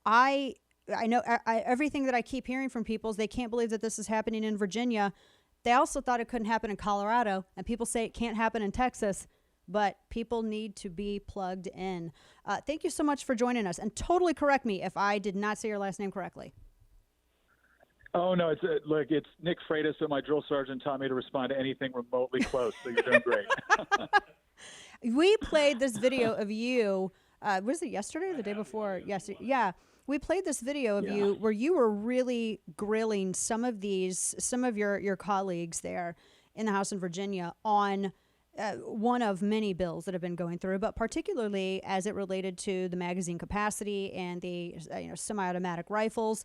I know everything that I keep hearing from people is they can't believe that this is happening in Virginia. They also thought it couldn't happen in Colorado, and people say it can't happen in Texas, but people need to be plugged in. Thank you so much for joining us, and totally correct me if I did not say your last name correctly. Oh, no, it's Nick Freitas, so my drill sergeant taught me to respond to anything remotely close, so you're doing great. We played this video of you, was it yesterday or the day before? Yesterday. Yeah. We played this video of you where you were really grilling some of your colleagues there in the House in Virginia on one of many bills that have been going through, but particularly as it related to the magazine capacity and the semi-automatic rifles.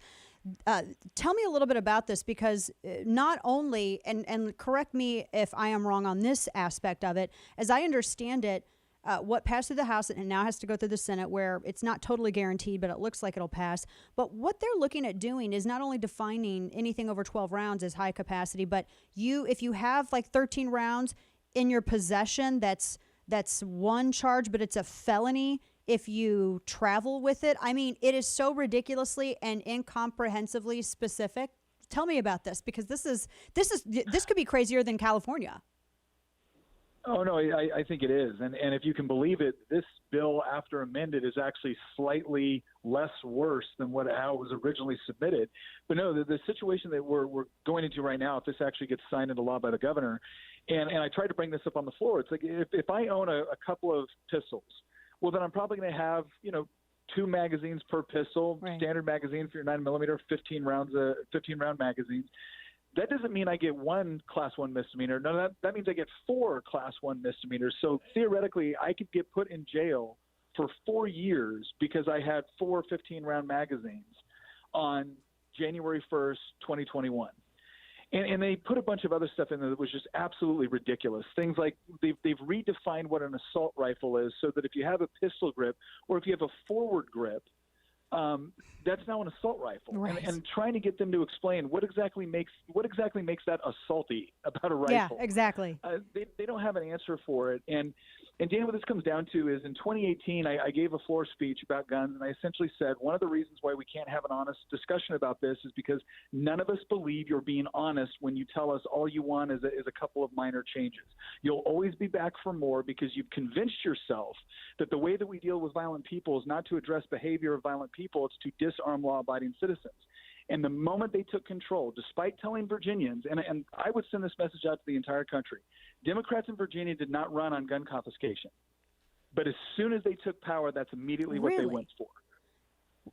Tell me a little bit about this, because not only, and correct me if I am wrong on this aspect of it, as I understand it, what passed through the House and now has to go through the Senate, where it's not totally guaranteed, but it looks like it'll pass. But what they're looking at doing is not only defining anything over 12 rounds as high capacity, but if you have like 13 rounds in your possession, that's one charge, but it's a felony if you travel with it. I mean, it is so ridiculously and incomprehensibly specific. Tell me about this, because this could be crazier than California. Oh, no, I think it is. And if you can believe it, this bill, after amended, is actually slightly less worse than how it was originally submitted. But no, the situation that we're going into right now, if this actually gets signed into law by the governor, and I tried to bring this up on the floor, it's like if I own a couple of pistols, well, then I'm probably going to have, 2 magazines per pistol, right. Standard magazine for your 9mm, 15 round magazines. That doesn't mean I get one Class 1 misdemeanor. No, that means I get 4 Class 1 misdemeanors. So theoretically, I could get put in jail for 4 years because I had 4 15-round magazines on January 1st, 2021. And they put a bunch of other stuff in there that was just absolutely ridiculous. Things like they've redefined what an assault rifle is, so that if you have a pistol grip or if you have a forward grip, that's now an assault rifle. Right. And trying to get them to explain what exactly makes that assaulty about a rifle. Yeah, exactly. They don't have an answer for it. And Dana, what this comes down to is in 2018, I gave a floor speech about guns, and I essentially said one of the reasons why we can't have an honest discussion about this is because none of us believe you're being honest when you tell us all you want is a couple of minor changes. You'll always be back for more because you've convinced yourself that the way that we deal with violent people is not to address behavior of violent people, it's to disarm law-abiding citizens. And the moment they took control, despite telling Virginians, and I would send this message out to the entire country, Democrats in Virginia did not run on gun confiscation. But as soon as they took power, that's immediately what they went for.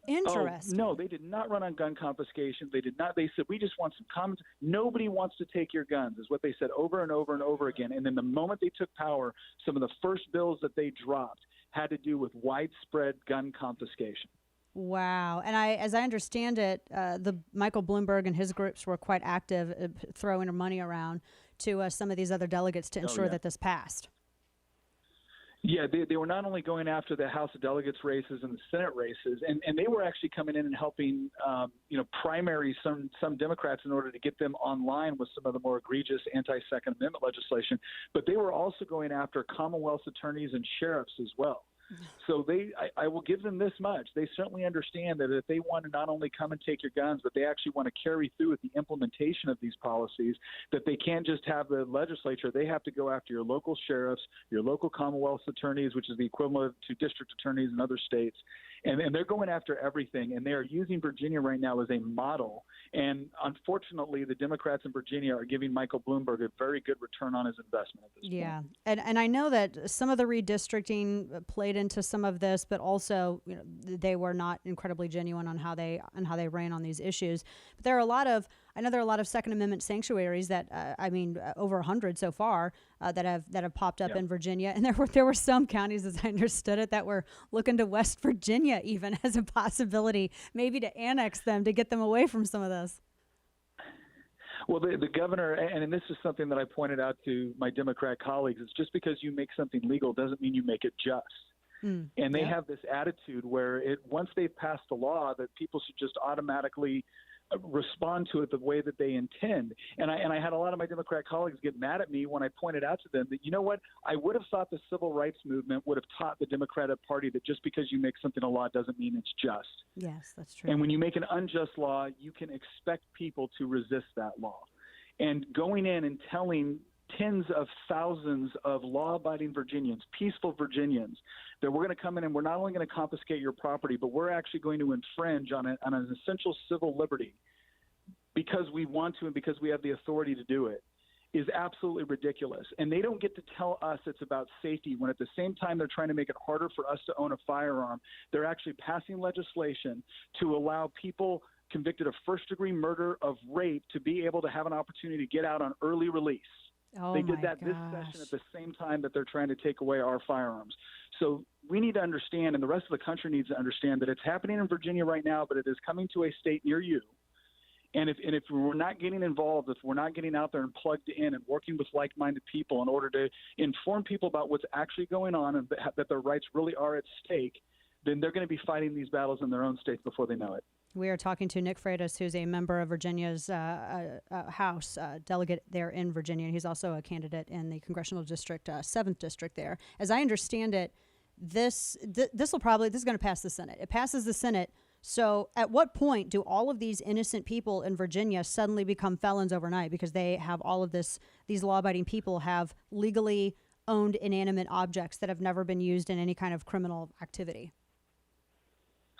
Interesting. Oh, no, they did not run on gun confiscation. They did not. They said, we just want some common. Nobody wants to take your guns, is what they said over and over and over again. And then the moment they took power, some of the first bills that they dropped had to do with widespread gun confiscation. Wow. And as I understand it, the Michael Bloomberg and his groups were quite active throwing money around to some of these other delegates to ensure that this passed. Yeah, they were not only going after the House of Delegates races and the Senate races, and they were actually coming in and helping, primary some Democrats in order to get them online with some of the more egregious anti-Second Amendment legislation. But they were also going after Commonwealth attorneys and sheriffs as well. So I will give them this much. They certainly understand that if they want to not only come and take your guns, but they actually want to carry through with the implementation of these policies, that they can't just have the legislature. They have to go after your local sheriffs, your local Commonwealth attorneys, which is the equivalent to district attorneys in other states. And they're going after everything. And they are using Virginia right now as a model. And unfortunately, the Democrats in Virginia are giving Michael Bloomberg a very good return on his investment at this point. And I know that some of the redistricting played into some of this, but also they were not incredibly genuine on how they ran on these issues. But there are I know there are a lot of Second Amendment sanctuaries that over 100 so far that have popped up in Virginia, and there were some counties, as I understood it, that were looking to West Virginia even as a possibility, maybe to annex them to get them away from some of this. Well, the governor, and this is something that I pointed out to my Democrat colleagues, is just because you make something legal doesn't mean you make it just. And they have this attitude where once they've passed the law, that people should just automatically respond to it the way that they intend. And I had a lot of my Democrat colleagues get mad at me when I pointed out to them that, you know what, I would have thought the civil rights movement would have taught the Democratic Party that just because you make something a law doesn't mean it's just. Yes, that's true. And when you make an unjust law, you can expect people to resist that law. And going in and telling tens of thousands of law-abiding Virginians, peaceful Virginians, that we're going to come in and we're not only going to confiscate your property, but we're actually going to infringe on an essential civil liberty because we want to and because we have the authority to do it, is absolutely ridiculous. And they don't get to tell us it's about safety when at the same time they're trying to make it harder for us to own a firearm. They're actually passing legislation to allow people convicted of first-degree murder, of rape, to be able to have an opportunity to get out on early release. Oh, they did that gosh. this session at the same time that they're trying to take away our firearms. So we need to understand, and the rest of the country needs to understand, that it's happening in Virginia right now, but it is coming to a state near you. And if we're not getting involved, if we're not getting out there and plugged in and working with like-minded people in order to inform people about what's actually going on and that their rights really are at stake, then they're going to be fighting these battles in their own states before they know it. We are talking to Nick Freitas, who's a member of Virginia's House delegate there in Virginia. And he's also a candidate in the congressional district, 7th district there. As I understand it, this is going to pass the Senate. It passes the Senate. So at what point do all of these innocent people in Virginia suddenly become felons overnight because they have all of this? These law-abiding people have legally owned inanimate objects that have never been used in any kind of criminal activity.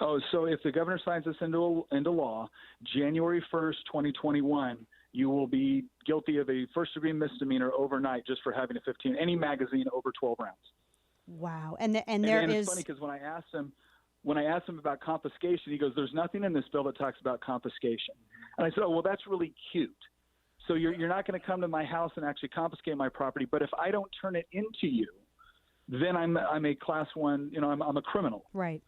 Oh, so if the governor signs this into law, January 1st, 2021, you will be guilty of a first-degree misdemeanor overnight just for having any magazine over 12 rounds. Wow. And it's funny because when I asked him about confiscation, he goes, "There's nothing in this bill that talks about confiscation." And I said, "Oh, well, that's really cute. So you're not going to come to my house and actually confiscate my property, but if I don't turn it into you, then I'm a class 1. I'm a criminal." Right.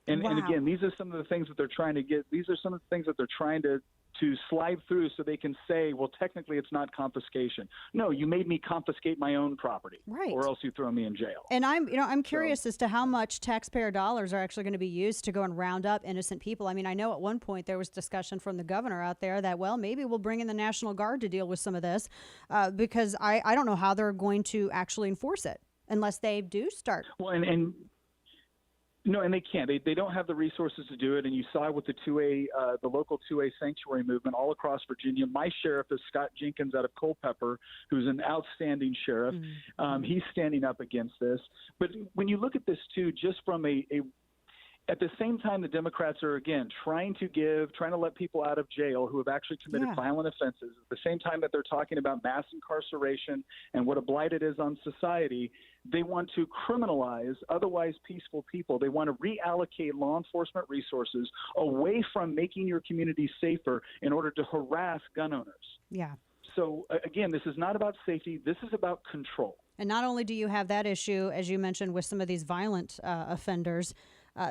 And, wow. and again, these are some of the things that they're trying to get. These are some of the things that they're trying to slide through so they can say, well, technically it's not confiscation. No, you made me confiscate my own property, right? Or else you throw me in jail. And I'm curious as to how much taxpayer dollars are actually going to be used to go and round up innocent people. I mean, I know at one point there was discussion from the governor out there that, well, maybe we'll bring in the National Guard to deal with some of this because I don't know how they're going to actually enforce it unless they do start. Well, No, and they can't. They don't have the resources to do it. And you saw with the 2A, the local 2A sanctuary movement all across Virginia. My sheriff is Scott Jenkins out of Culpeper, who's an outstanding sheriff. Mm-hmm. He's standing up against this. But when you look at this too, just from at the same time, the Democrats are, again, trying to let people out of jail who have actually committed violent offenses. At the same time that they're talking about mass incarceration and what a blight it is on society, they want to criminalize otherwise peaceful people. They want to reallocate law enforcement resources away from making your community safer in order to harass gun owners. Yeah. So, again, this is not about safety. This is about control. And not only do you have that issue, as you mentioned, with some of these violent offenders,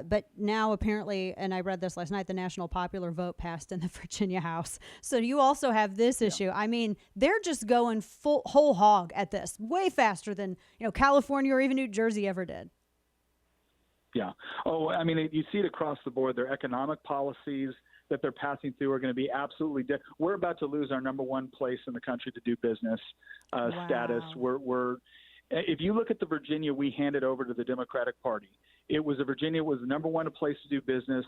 but now apparently, and I read this last night, the national popular vote passed in the Virginia House. So you also have this issue. I mean, they're just going whole hog at this, way faster than California or even New Jersey ever did. Yeah. Oh, I mean, you see it across the board. Their economic policies that they're passing through are going to be absolutely we're about to lose our number one place in the country to do business status. We're if you look at the Virginia we handed over to the Democratic Party, Virginia was the number one place to do business,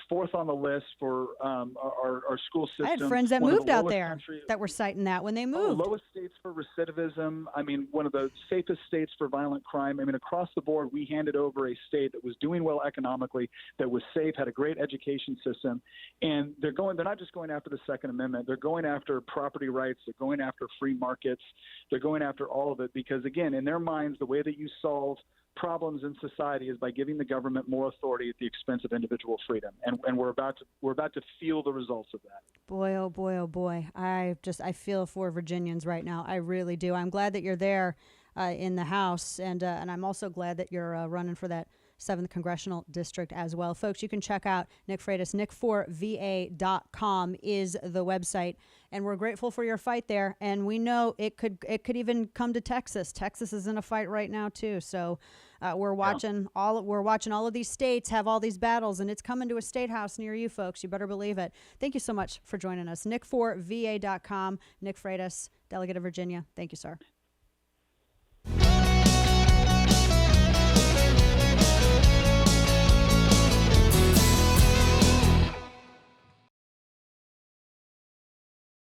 fourth on the list for our school system. I had friends that moved out there that were citing that when they moved. Lowest states for recidivism. I mean, one of the safest states for violent crime. I mean, across the board, we handed over a state that was doing well economically, that was safe, had a great education system. And they're not just going after the Second Amendment. They're going after property rights. They're going after free markets. They're going after all of it because, again, in their minds, the way that you solve problems in society is by giving the government more authority at the expense of individual freedom, and we're about to feel the results of that. Boy, oh boy, oh boy! I feel for Virginians right now. I really do. I'm glad that you're there in the House, and I'm also glad that you're running for that 7th congressional district as well. Folks, you can check out Nick Freitas. Nick4va.com is the website, and we're grateful for your fight there. And we know it could even come to Texas. Texas is in a fight right now too. So We're watching all of these states have all these battles, and it's coming to a state house near you folks. You better believe it. Thank you so much for joining us. Nick4va.com. Nick Freitas, delegate of Virginia. Thank you, sir.